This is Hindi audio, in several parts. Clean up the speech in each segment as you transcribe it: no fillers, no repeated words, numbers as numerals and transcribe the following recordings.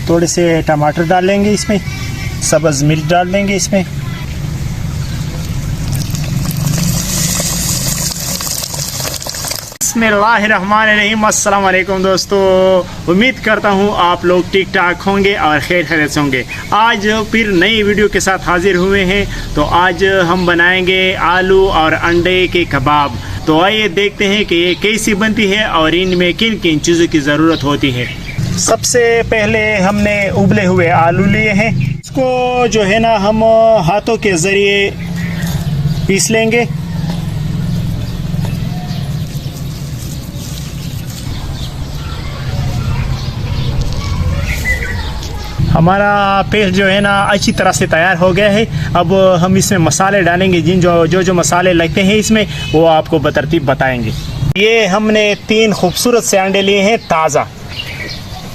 थोड़े से टमाटर डाल लेंगे इसमें, सब्ज़ मिर्च डाल देंगे इसमें। बिस्मिल्लाहिर्रहमानिर्रहीम। अस्सलाम वालेकुम दोस्तों, उम्मीद करता हूँ आप लोग ठीक ठाक होंगे और खैर खैरियत से होंगे। आज फिर नई वीडियो के साथ हाजिर हुए हैं। तो आज हम बनाएंगे आलू और अंडे के कबाब। तो आइए देखते हैं कि ये कैसी बनती है और इनमें किन किन चीज़ों की ज़रूरत होती है। सबसे पहले हमने उबले हुए आलू लिए हैं। इसको जो है ना हम हाथों के ज़रिए पीस लेंगे। हमारा पेस्ट जो है ना अच्छी तरह से तैयार हो गया है। अब हम इसमें मसाले डालेंगे, जो मसाले लगते हैं इसमें वो आपको बतरतीब बताएंगे। ये हमने 3 खूबसूरत से अंडे लिए हैं ताज़ा।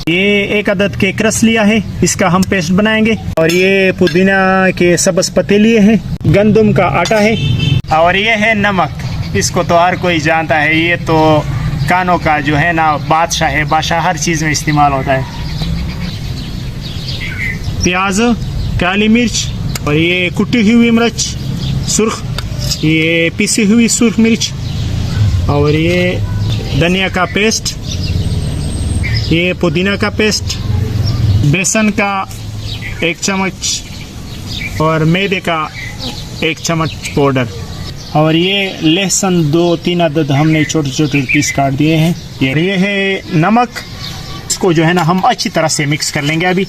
ये 1 अदद केक रस लिया है, इसका हम पेस्ट बनाएंगे। और ये पुदीना के सब्ज़ पत्ते लिए हैं। गंदम का आटा है और ये है नमक। इसको तो हर कोई जानता है, ये तो कानों का जो है ना बादशाह है, बादशाह हर चीज़ में इस्तेमाल होता है। प्याज, काली मिर्च और ये कुटी हुई मिर्च सुर्ख, ये पिसी हुई सुर्ख मिर्च और ये धनिया का पेस्ट, ये पुदीना का पेस्ट, बेसन का 1 चम्मच और मैदे का 1 चम्मच पाउडर और ये लहसुन 2-3 अदद हमने छोटे छोटे पीस काट दिए हैं। ये है नमक। इसको जो है ना हम अच्छी तरह से मिक्स कर लेंगे अभी,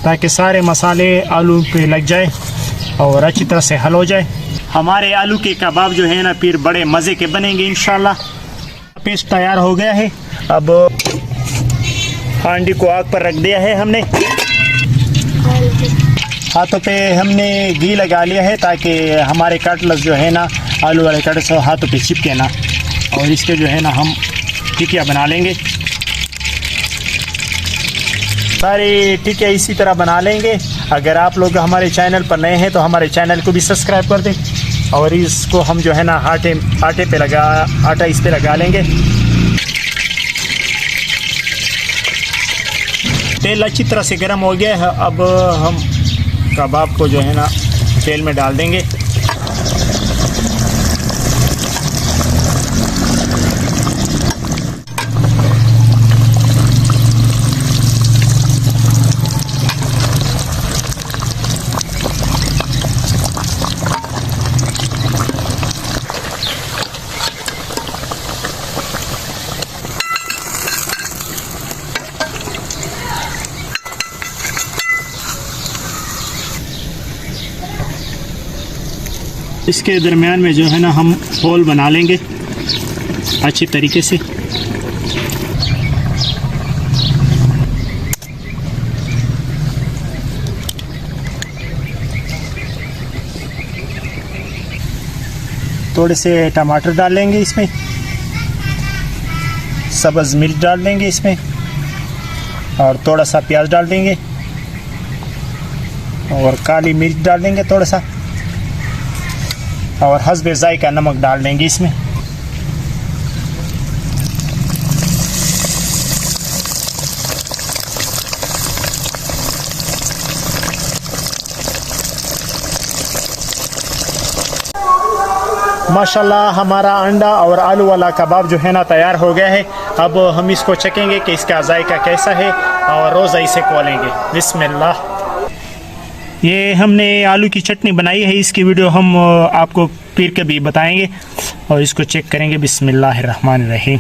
ताकि सारे मसाले आलू पे लग जाए और अच्छी तरह से हल हो जाए। हमारे आलू के कबाब जो है ना फिर बड़े मज़े के बनेंगे इंशाल्लाह। पेस्ट तैयार हो गया है। अब हांडी को आग पर रख दिया है हमने। हाथों पे हमने घी लगा लिया है ताकि हमारे कटलेट्स जो है ना आलू वाले कटलेट्स हाथों पे चिपके ना। और इसके जो है ना हम टिकिया बना लेंगे। सारी टिकिया इसी तरह बना लेंगे। अगर आप लोग हमारे चैनल पर नए हैं तो हमारे चैनल को भी सब्सक्राइब कर दें। और इसको हम जो है ना आटे पे आटा इस पे लगा लेंगे। तेल अच्छी तरह से गर्म हो गया है। अब हम कबाब को जो है ना तेल में डाल देंगे। इसके दरमियान में जो है ना हम होल बना लेंगे अच्छी तरीके से। थोड़े से टमाटर डाल लेंगे इसमें, सब्ज़ मिर्च डाल देंगे इसमें और थोड़ा सा प्याज डाल देंगे और काली मिर्च डाल देंगे थोड़ा सा और हस्बे जायका नमक डाल देंगे इसमें। माशाल्लाह हमारा अंडा और आलू वाला कबाब जो है ना तैयार हो गया है। अब हम इसको चखेंगे कि इसका जायका कैसा है और रोज़ा इसे खोलेंगे। बिस्मिल्लाह। ये हमने आलू की चटनी बनाई है, इसकी वीडियो हम आपको फिर कभी बताएंगे और इसको चेक करेंगे। बिस्मिल्लाहिर्रहमानिर्रहीम।